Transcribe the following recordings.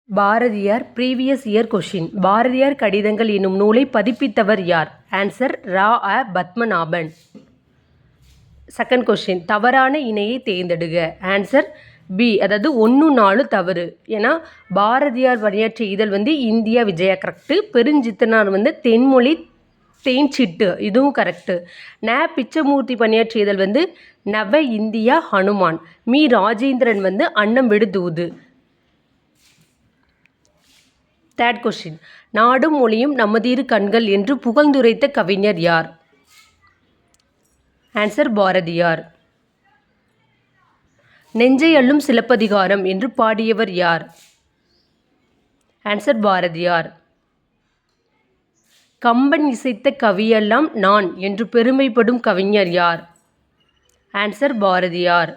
Bharathiyar previous year question. Bharathiyar கடிதங்கள் என்னும் நூலை பதிப்பித்தவர் யார்? ஆன்சர் பத்மநாபன். Second question. தவறான இணையை தேர்ந்தெடுக. ஆன்சர் பி, அதாவது 1-4 தவறு. ஏன்னா பாரதியார் பணியாற்றிய இதழ் இந்தியா விஜயா கரெக்டு. பெருஞ்சித்தனார் தென்மொழி தேன்சிட்டு, இதுவும் கரெக்டு. பிச்சமூர்த்தி பணியாற்றிய இதழ் நவ இந்தியா ஹனுமான். ராஜேந்திரன் அன்னம் விடுதூது. Third question. நாடும் மொழியும் நமதிரு கண்கள் என்று புகழ்ந்துரைத்த கவிஞர் யார்? ஆன்சர் பாரதியார். நெஞ்சை அள்ளும் சிலப்பதிகாரம் என்று பாடியவர் யார்? ஆன்சர் பாரதியார். கம்பன் இசைத்த கவியெல்லாம் நான் என்று பெருமைப்படும் கவிஞர் யார்? ஆன்சர் பாரதியார்.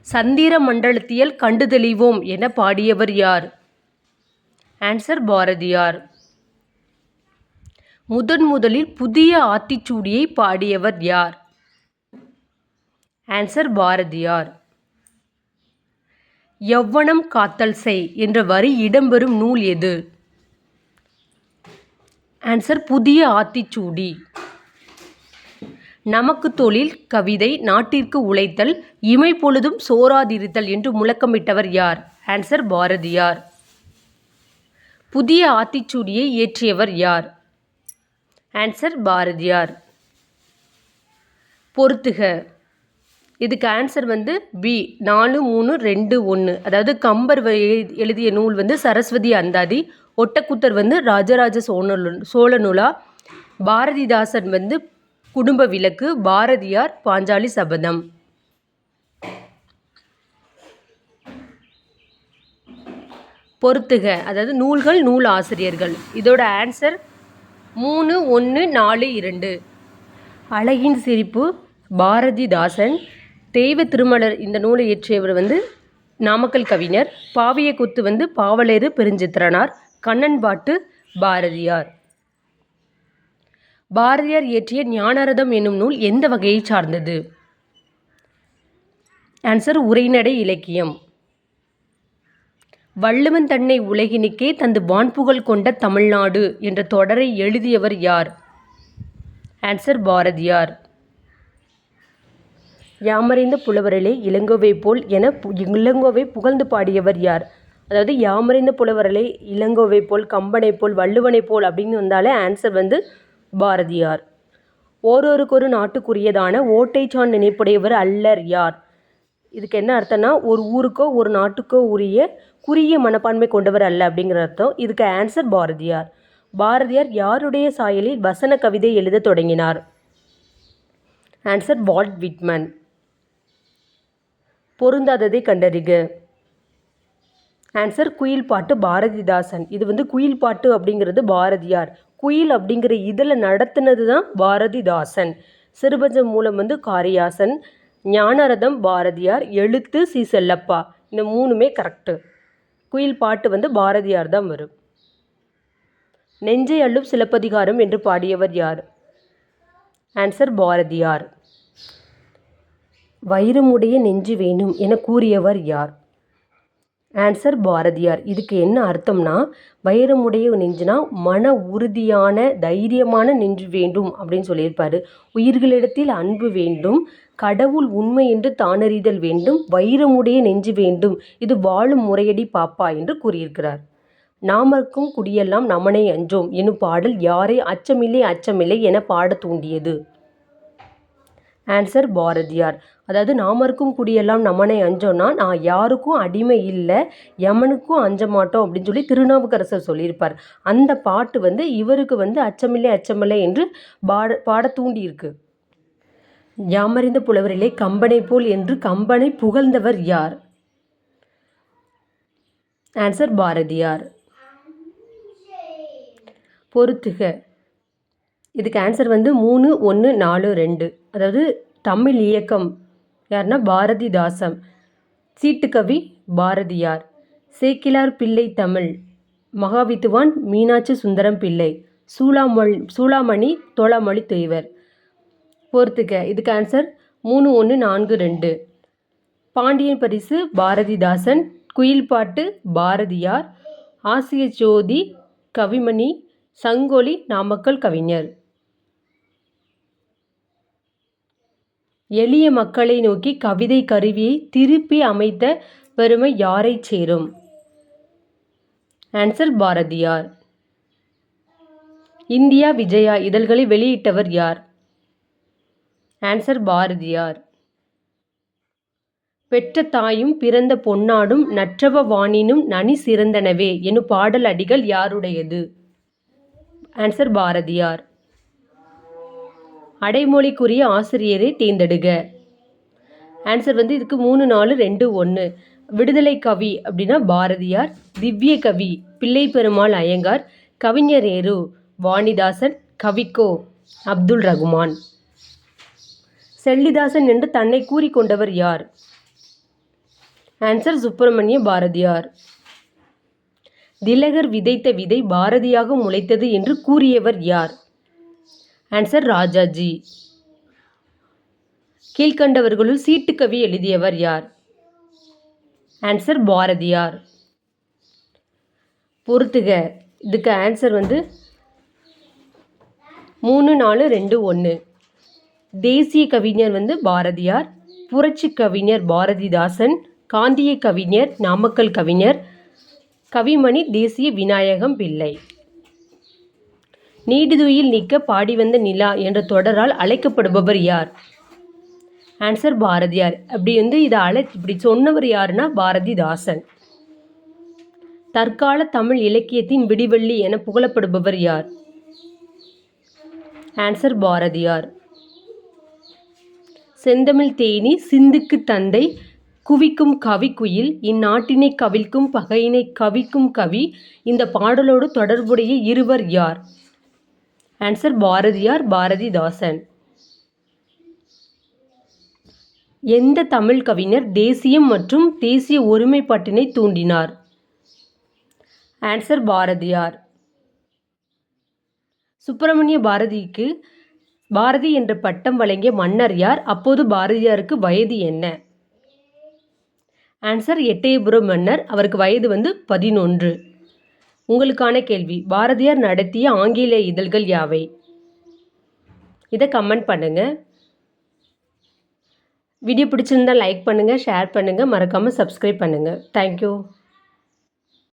சந்திர மண்டலத்தியல் கண்டு தெளிவோம் என பாடியவர் யார்? ஆன்சர் பாரதியார். முதலில் புதிய ஆத்திச்சூடியை பாடியவர் யார்? ஆன்சர் பாரதியார். யவ்வனம் காத்தல் செய் என்ற வரி இடம்பெறும் நூல் எது? ஆன்சர் புதிய ஆத்திச்சூடி. நமக்கு தொழில் கவிதை நாட்டிற்கு உழைத்தல் இமைப்பொழுதும் சோராதிருத்தல் என்று முழக்கமிட்டவர் யார்? ஆன்சர் பாரதியார். புதிய ஆத்திச்சூடியை இயற்றியவர் யார்? ஆன்சர் பாரதியார். பொறுத்துக. இதுக்கு ஆன்சர் பி, 4, 3, 2, 1. அதாவது கம்பர் எழுதிய நூல் சரஸ்வதி அந்தாதி. ஒட்டக்குத்தர் ராஜராஜ சோழனுலா. பாரதிதாசன் குடும்ப விளக்கு. பாரதியார் பாஞ்சாலி சபதம். பொறுத்துக, அதாவது நூல்கள், நூல் ஆசிரியர்கள். இதோட ஆன்சர் 3, 1, 4, 2. அழகின் சிரிப்பு பாரதிதாசன். தெய்வ திருமலர் இந்த நூலை இயற்றியவர் நாமக்கல் கவிஞர். பாவிய கொத்து பாவலேறு பெருஞ்சித்திரனார். கண்ணன் பாட்டு பாரதியார். பாரதியார் இயற்றிய ஞானரதம் என்னும் நூல் எந்த வகையை சார்ந்தது? ஆன்சர் உரைநடை இலக்கியம். வள்ளுவன் தன்னை உலகினுக்கே தந்து வான்புகழ் கொண்ட தமிழ்நாடு என்ற தொடரை எழுதியவர் யார்? ஆன்சர் பாரதியார். யாமறிந்த புலவரலே இளங்கோவை போல் என இளங்கோவை புகழ்ந்து பாடியவர் யார்? அதாவது யாமறிந்த புலவரலே இளங்கோவை போல், கம்பனை போல், வள்ளுவனை போல் அப்படின்னு வந்தாலே ஆன்சர் பாரதியார். ஓரொருக்கொரு நாட்டுக்குரியதான ஓட்டைச்சான் நினைப்புடையவர் அல்லர் யார்? இதுக்கு என்ன அர்த்தம்னா, ஒரு ஊருக்கோ ஒரு நாட்டுக்கோ உரிய குறுகிய மனப்பான்மை கொண்டவர் அல்ல அப்படிங்கிற அர்த்தம். இதுக்கு ஆன்சர் பாரதியார். பாரதியார் யாருடைய சாயலில் வசன கவிதை எழுத தொடங்கினார்? Answer Walt Whitman. பொருந்தாததை கண்டறிக. ஆன்சர் குயில் பாட்டு பாரதிதாசன். இது குயில் பாட்டு அப்படிங்கிறது பாரதியார். குயில் அப்படிங்கிற இதில் நடத்தினது தான் பாரதிதாசன். சிறுபஞ்சம் மூலம் காரியாசன். ஞானரதம் பாரதியார். எழுத்து சி செல்லப்பா. இந்த 3மே கரெக்டு. குயில் பாட்டு பாரதியார் தான் வரும். நெஞ்சை அள்ளும் சிலப்பதிகாரம் என்று பாடியவர் யார்? ஆன்சர் பாரதியார். வைரமுடைய நெஞ்சு வேணும் என கூறியவர் யார்? ஆன்சர் பாரதியார். இதுக்கு என்ன அர்த்தம்னா, வைரமுடைய நெஞ்சுனா மன உறுதியான தைரியமான நெஞ்சு வேண்டும் அப்படின்னு சொல்லியிருப்பார். உயிர்களிடத்தில் அன்பு வேண்டும், கடவுள் உண்மை என்று தானறிதல் வேண்டும், வைரமுடைய நெஞ்சு வேண்டும், இது வாழும் முறையடி பாப்பா என்று கூறியிருக்கிறார். நாமர்க்கும் குடியெல்லாம் நமனை அஞ்சோம் எனும் பாடல் யாரை அச்சமில்லை அச்சமில்லை என பாட தூண்டியது? ஆன்சர் பாரதியார். அதாவது நாமர்க்கும் குடியெல்லாம் நமனை அஞ்சோன்னா, நான் யாருக்கும் அடிமை இல்லை, யமனுக்கும் அஞ்ச மாட்டோம் அப்படின்னு சொல்லி திருநாவுக்கரசர் சொல்லியிருப்பார். அந்த பாட்டு இவருக்கு அச்சமில்லை அச்சமில்லை என்று பாட தூண்டியிருக்கு. யாமறிந்த புலவரிலே கம்பனை போல் என்று கம்பனை புகழ்ந்தவர் யார்? ஆன்சர் பாரதியார். பொறுத்துக. இதுக்கு ஆன்சர் 3, 1, 4, 2. அதாவது தமிழ் இயக்கம் யாருன்னா பாரதிதாசன். சீட்டுக்கவி பாரதியார். சேக்கிலார் பிள்ளை தமிழ். மகாவித்துவான் மீனாட்சி சுந்தரம் பிள்ளை. சூளாமணி தோளாமொழி தேவர். பொறுத்துக்க. இதுக்கு ஆன்சர் 3, 1, 4, 2. பாண்டியன் பரிசு பாரதிதாசன். குயில் பாட்டு பாரதியார். ஆசிய ஜோதி கவிமணி. சங்கொலி நாமக்கல் கவிஞர். எளிய மக்களை நோக்கி கவிதை கருவியை திருப்பி அமைத்த பெருமை யாரைச் சேரும்? ஆன்சர் பாரதியார். இந்தியா விஜயா இதழ்களை வெளியிட்டவர் யார்? ஆன்சர் பாரதியார். பெற்ற தாயும் பிறந்த பொன்னாடும் நற்றவ வாணினும் நனி சிறந்தனவே எனும் பாடல் அடிகள் யாருடையது? ஆன்சர் பாரதியார். அடைமொழிக்குரிய ஆசிரியரை தேர்ந்தெடுக. ஆன்சர் இதுக்கு 3 4 2 1. விடுதலை கவி அப்படின்னா பாரதியார். திவ்ய கவி பிள்ளை பெருமாள் ஐயங்கார். கவிஞர் நேரு வாணிதாசன். கவிக்கோ அப்துல் ரகுமான். செல்லிதாசன் என்று தன்னை கூறிக்கொண்டவர் யார்? ஆன்சர் சுப்பிரமணிய பாரதியார். திலகர் விதைத்த விதை பாரதியாக முளைத்தது என்று கூறியவர் யார்? ஆன்சர் ராஜாஜி. கீழ்கண்டவர்களுள் சீட்டுக்கவி எழுதியவர் யார்? ஆன்சர் பாரதியார். பொறுத்துக. இதுக்கு ஆன்சர் 3 4 2 1. தேசிய கவிஞர் பாரதியார். புரட்சி கவிஞர் பாரதிதாசன். காந்திய கவிஞர் நாமக்கல் கவிஞர். கவிமணி தேசிய விநாயகம் பிள்ளை. நீடுதுயில் நிற்க பாடி வந்த நிலா என்ற தொடரால் அழைக்கப்படுபவர் யார்? ஆன்சர் பாரதியார். அப்படி இதை இப்படி சொன்னவர் யாருன்னா பாரதிதாசன். தற்கால தமிழ் இலக்கியத்தின் விடிவெள்ளி என புகழப்படுபவர் யார்? ஆன்சர் பாரதியார். செந்தமிழ் தேனி சிந்துக்கு தந்தை குவிக்கும் கவிக்குயில் இந்நாட்டினை கவிழ்க்கும் பகையினை கவிக்கும் கவி இந்த பாடலோடு தொடர்புடைய இருவர் யார்? ஆன்சர் பாரதியார் பாரதிதாசன். எந்த தமிழ் கவிஞர் தேசியம் மற்றும் தேசிய ஒருமைப்பாட்டினை தூண்டினார்? ஆன்சர் பாரதியார். சுப்பிரமணிய பாரதிக்கு பாரதி என்ற பட்டம் வழங்கிய மன்னர் யார்? அப்போது பாரதியாருக்கு வயது என்ன? ஆன்சர் எட்டயபுரம் மன்னர். அவருக்கு வயது 11. உங்களுக்கான கேள்வி, பாரதியார் நடத்திய ஆங்கில இதழ்கள் யாவை? இதை கமெண்ட் பண்ணுங்கள். வீடியோ பிடிச்சிருந்தால் லைக் பண்ணுங்கள், ஷேர் பண்ணுங்கள், மறக்காமல் சப்ஸ்கிரைப் பண்ணுங்கள். தேங்க்யூ.